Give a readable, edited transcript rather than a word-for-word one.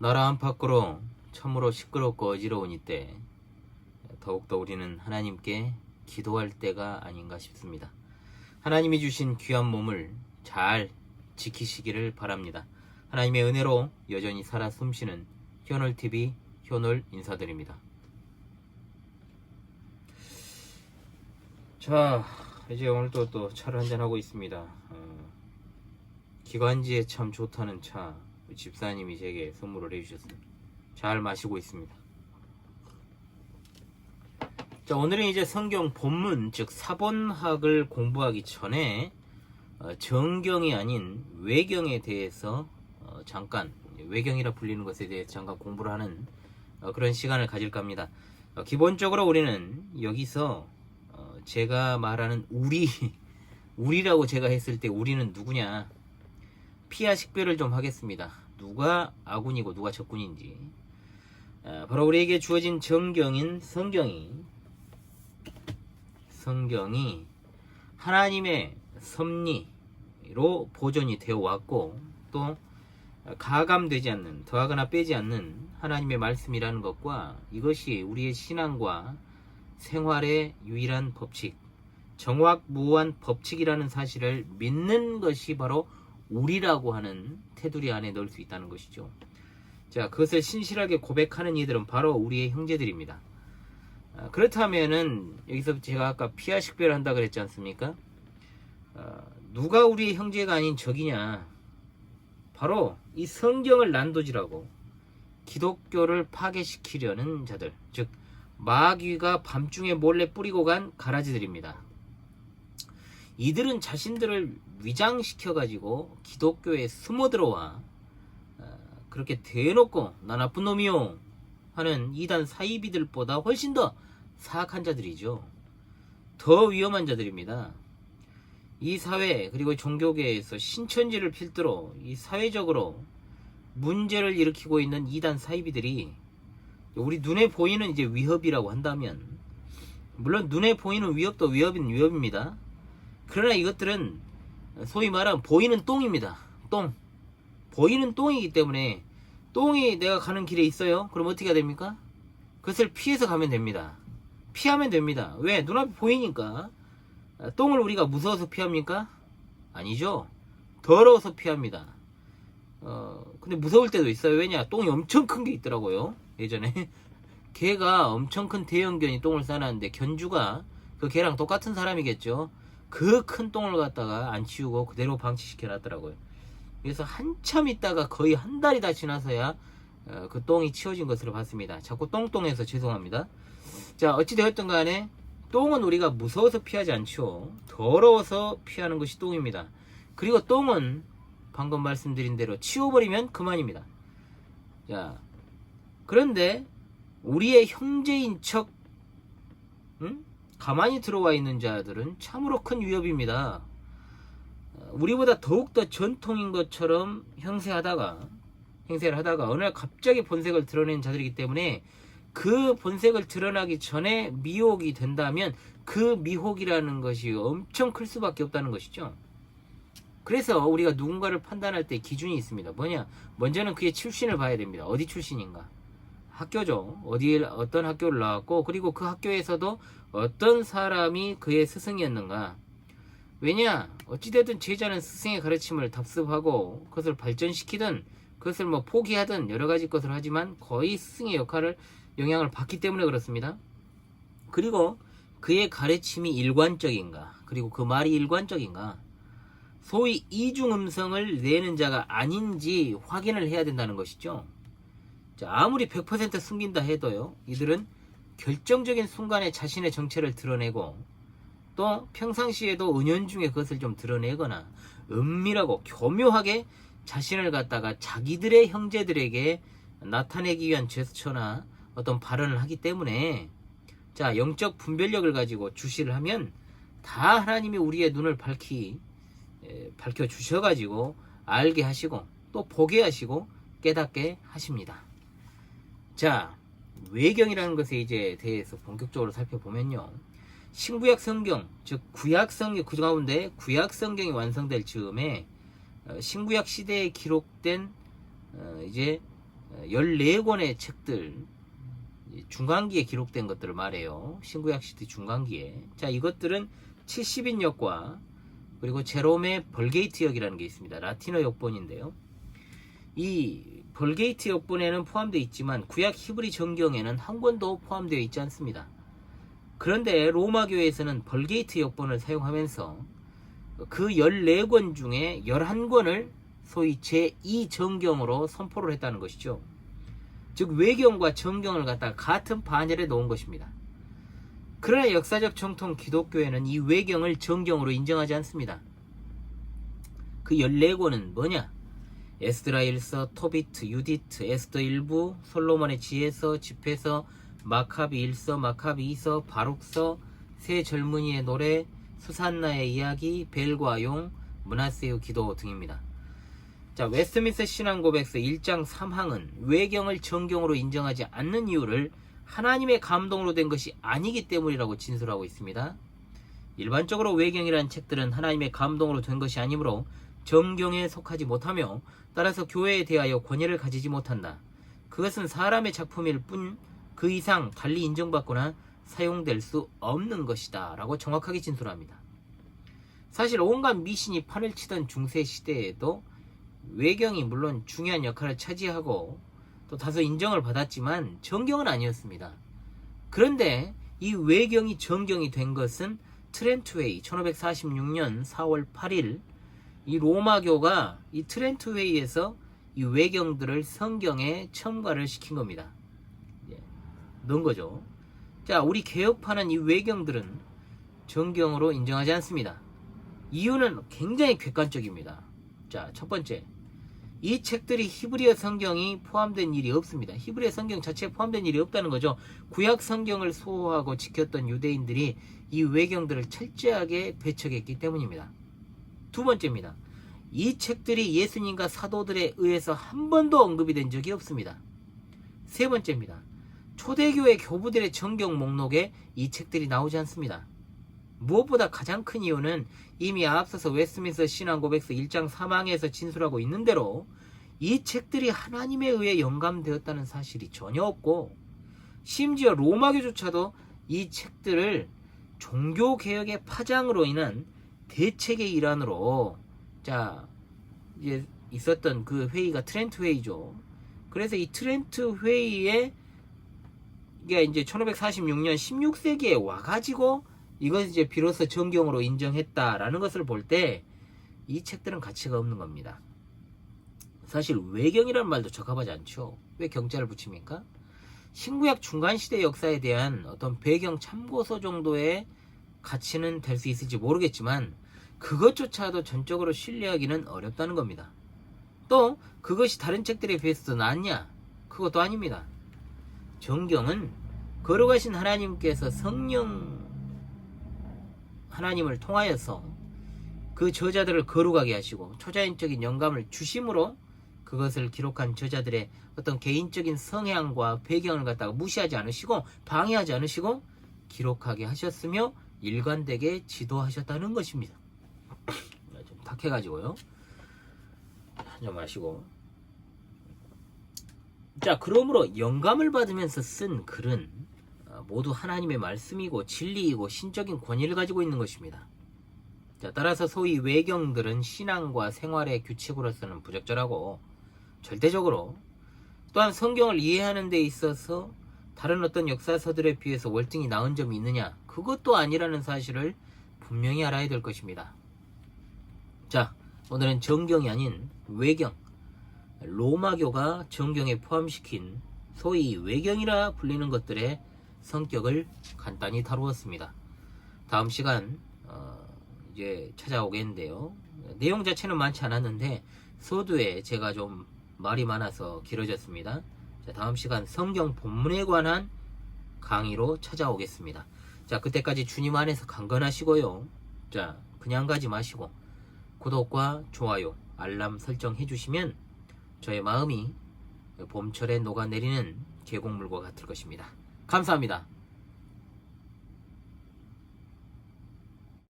나라 안팎으로 참으로 시끄럽고 어지러운 이때 더욱더 우리는 하나님께 기도할 때가 아닌가 싶습니다. 하나님이 주신 귀한 몸을 잘 지키시기를 바랍니다. 하나님의 은혜로 여전히 살아 숨쉬는 현월TV 현월 인사드립니다. 자, 이제 오늘도 또 차를 한잔하고 있습니다. 기관지에 참 좋다는 차 집사님이 제게 선물을 해주셨습니다. 잘 마시고 있습니다. 자, 오늘은 이제 성경 본문 즉 사본학을 공부하기 전에 정경이 아닌 외경에 대해서 잠깐 외경이라 불리는 것에 대해서 잠깐 공부를 하는 그런 시간을 가질까 합니다. 기본적으로 우리는 여기서 제가 말하는 우리라고 제가 했을 때 우리는 누구냐, 피아 식별을 좀 하겠습니다. 누가 아군이고 누가 적군인지. 바로 우리에게 주어진 정경인 성경이 하나님의 섭리로 보존이 되어 왔고, 또 가감되지 않는, 더하거나 빼지 않는 하나님의 말씀이라는 것과, 이것이 우리의 신앙과 생활의 유일한 법칙, 정확무한 법칙이라는 사실을 믿는 것이 바로 우리라고 하는 테두리 안에 넣을 수 있다는 것이죠. 자, 그것을 신실하게 고백하는 이들은 바로 우리의 형제들입니다. 그렇다면은 여기서 제가 아까 피아 식별을 한다 그랬지 않습니까? 누가 우리의 형제가 아닌 적이냐? 바로 이 성경을 난도질하고 기독교를 파괴시키려는 자들, 즉 마귀가 밤중에 몰래 뿌리고 간 가라지들입니다. 이들은 자신들을 위장시켜가지고 기독교에 숨어들어와 그렇게 대놓고 나 나쁜 놈이요 하는 이단 사이비들보다 훨씬 더 사악한 자들이죠. 더 위험한 자들입니다. 이 사회 그리고 종교계에서 신천지를 필두로 이 사회적으로 문제를 일으키고 있는 이단 사이비들이 우리 눈에 보이는 이제 위협이라고 한다면, 물론 눈에 보이는 위협도 위협입니다. 그러나 이것들은 소위 말하면 보이는 똥입니다. 똥. 보이는 똥이기 때문에 똥이 내가 가는 길에 있어요. 그럼 어떻게 해야 됩니까? 그것을 피해서 가면 됩니다. 피하면 됩니다. 왜? 눈앞에 보이니까. 똥을 우리가 무서워서 피합니까? 아니죠. 더러워서 피합니다. 근데 무서울 때도 있어요. 왜냐? 똥이 엄청 큰 게 있더라고요. 예전에 개가 엄청 큰 대형견이 똥을 싸놨는데 견주가 그 개랑 똑같은 사람이겠죠. 그 큰 똥을 갖다가 안 치우고 그대로 방치시켜 놨더라고요. 그래서 한참 있다가 거의 한 달이 다 지나서야 그 똥이 치워진 것으로 봤습니다. 자꾸 똥똥해서 죄송합니다. 자, 어찌되었든 간에 똥은 우리가 무서워서 피하지 않죠. 더러워서 피하는 것이 똥입니다. 그리고 똥은 방금 말씀드린 대로 치워버리면 그만입니다. 자, 그런데 우리의 형제인 척 가만히 들어와 있는 자들은 참으로 큰 위협입니다. 우리보다 더욱더 전통인 것처럼 행세를 하다가 어느 날 갑자기 본색을 드러낸 자들이기 때문에 그 본색을 드러나기 전에 미혹이 된다면 그 미혹이라는 것이 엄청 클 수밖에 없다는 것이죠. 그래서 우리가 누군가를 판단할 때 기준이 있습니다. 뭐냐? 먼저는 그의 출신을 봐야 됩니다. 어디 출신인가? 학교죠. 어떤 학교를 나왔고, 그리고 그 학교에서도 어떤 사람이 그의 스승이었는가? 왜냐? 어찌되든 제자는 스승의 가르침을 답습하고 그것을 발전시키든 그것을 포기하든 여러 가지 것을 하지만 거의 스승의 영향을 받기 때문에 그렇습니다. 그리고 그의 가르침이 일관적인가? 그리고 그 말이 일관적인가? 소위 이중음성을 내는 자가 아닌지 확인을 해야 된다는 것이죠. 자, 아무리 100% 숨긴다 해도요, 이들은 결정적인 순간에 자신의 정체를 드러내고, 또 평상시에도 은연중에 그것을 좀 드러내거나 은밀하고 교묘하게 자신을 갖다가 자기들의 형제들에게 나타내기 위한 제스처나 어떤 발언을 하기 때문에, 자, 영적 분별력을 가지고 주시를 하면 다 하나님이 우리의 눈을 밝혀 주셔가지고 알게 하시고 또 보게 하시고 깨닫게 하십니다. 자, 외경이라는 것에 이제 대해서 본격적으로 살펴보면요, 신구약 성경, 즉 구약 성경, 그 가운데 구약 성경이 완성될 즈음에 신구약 시대에 기록된 이제 14권의 책들, 중간기에 기록된 것들을 말해요. 신구약 시대 중간기에. 자, 이것들은 70인역과 그리고 제롬의 벌게이트 역이라는 게 있습니다. 라틴어 역본인데요. 이 벌게이트 역본에는 포함되어 있지만 구약 히브리 정경에는 한 권도 포함되어 있지 않습니다. 그런데 로마교에서는 벌게이트 역본을 사용하면서 그 14권 중에 11권을 소위 제2정경으로 선포를 했다는 것이죠. 즉 외경과 정경을 갖다가 같은 반열에 놓은 것입니다. 그러나 역사적 정통 기독교회는 이 외경을 정경으로 인정하지 않습니다. 그 14권은 뭐냐? 에스드라 1서, 토비트, 유디트, 에스더 1부, 솔로몬의 지혜서, 집회서, 마카비 1서, 마카비 2서, 바룩서, 새 젊은이의 노래, 수산나의 이야기, 벨과 용, 므낫세의 기도 등입니다. 자, 웨스트민스터 신앙고백서 1장 3항은 외경을 정경으로 인정하지 않는 이유를 하나님의 감동으로 된 것이 아니기 때문이라고 진술하고 있습니다. 일반적으로 외경이라는 책들은 하나님의 감동으로 된 것이 아니므로 정경에 속하지 못하며 따라서 교회에 대하여 권위를 가지지 못한다. 그것은 사람의 작품일 뿐 그 이상 달리 인정받거나 사용될 수 없는 것이다 라고 정확하게 진술합니다. 사실 온갖 미신이 판을 치던 중세 시대에도 외경이 물론 중요한 역할을 차지하고 또 다소 인정을 받았지만 정경은 아니었습니다. 그런데 이 외경이 정경이 된 것은 트렌트 회의 1546년 4월 8일 이 로마교가 이 트렌트 회의에서 이 외경들을 성경에 첨가를 시킨 겁니다. 넣은 거죠. 자, 우리 개혁파는 이 외경들은 정경으로 인정하지 않습니다. 이유는 굉장히 객관적입니다. 자, 첫 번째, 이 책들이 히브리어 성경이 포함된 일이 없습니다. 히브리어 성경 자체에 포함된 일이 없다는 거죠. 구약 성경을 소호하고 지켰던 유대인들이 이 외경들을 철저하게 배척했기 때문입니다. 두 번째입니다. 이 책들이 예수님과 사도들에 의해서 한 번도 언급이 된 적이 없습니다. 세 번째입니다. 초대교회 교부들의 정경 목록에 이 책들이 나오지 않습니다. 무엇보다 가장 큰 이유는 이미 앞서서 웨스트민스터 신앙고백서 1장 3항에서 진술하고 있는 대로 이 책들이 하나님에 의해 영감되었다는 사실이 전혀 없고 심지어 로마교조차도 이 책들을 종교개혁의 파장으로 인한 대책의 일환으로 자 이제 있었던 그 회의가 트렌트 회의죠. 그래서 이 트렌트 회의에 이게 이제 1546년 16세기에 와가지고 이것을 이제 비로소 정경으로 인정했다라는 것을 볼 때 이 책들은 가치가 없는 겁니다. 사실 외경이라는 말도 적합하지 않죠. 왜 경자를 붙입니까? 신구약 중간시대 역사에 대한 어떤 배경 참고서 정도의 가치는 될 수 있을지 모르겠지만 그것조차도 전적으로 신뢰하기는 어렵다는 겁니다. 또 그것이 다른 책들에 비해서 더 낫냐? 그것도 아닙니다. 정경은 거룩하신 하나님께서 성령 하나님을 통하여서 그 저자들을 거룩하게 하시고 초자연적인 영감을 주심으로 그것을 기록한 저자들의 어떤 개인적인 성향과 배경을 갖다가 무시하지 않으시고 방해하지 않으시고 기록하게 하셨으며 일관되게 지도하셨다는 것입니다. 좀 탁해가지고요. 한잔 마시고. 자, 그러므로 영감을 받으면서 쓴 글은 모두 하나님의 말씀이고 진리이고 신적인 권위를 가지고 있는 것입니다. 자, 따라서 소위 외경들은 신앙과 생활의 규칙으로서는 부적절하고 절대적으로 또한 성경을 이해하는 데 있어서 다른 어떤 역사서들에 비해서 월등히 나은 점이 있느냐? 그것도 아니라는 사실을 분명히 알아야 될 것입니다. 자, 오늘은 정경이 아닌 외경, 로마교가 정경에 포함시킨 소위 외경이라 불리는 것들의 성격을 간단히 다루었습니다. 다음 시간 이제 찾아오겠는데요. 내용 자체는 많지 않았는데 서두에 제가 좀 말이 많아서 길어졌습니다. 자, 다음 시간 성경 본문에 관한 강의로 찾아오겠습니다. 자, 그때까지 주님 안에서 강건하시고요. 자, 그냥 가지 마시고 구독과 좋아요, 알람 설정 해주시면 저의 마음이 봄철에 녹아내리는 계곡물과 같을 것입니다. 감사합니다.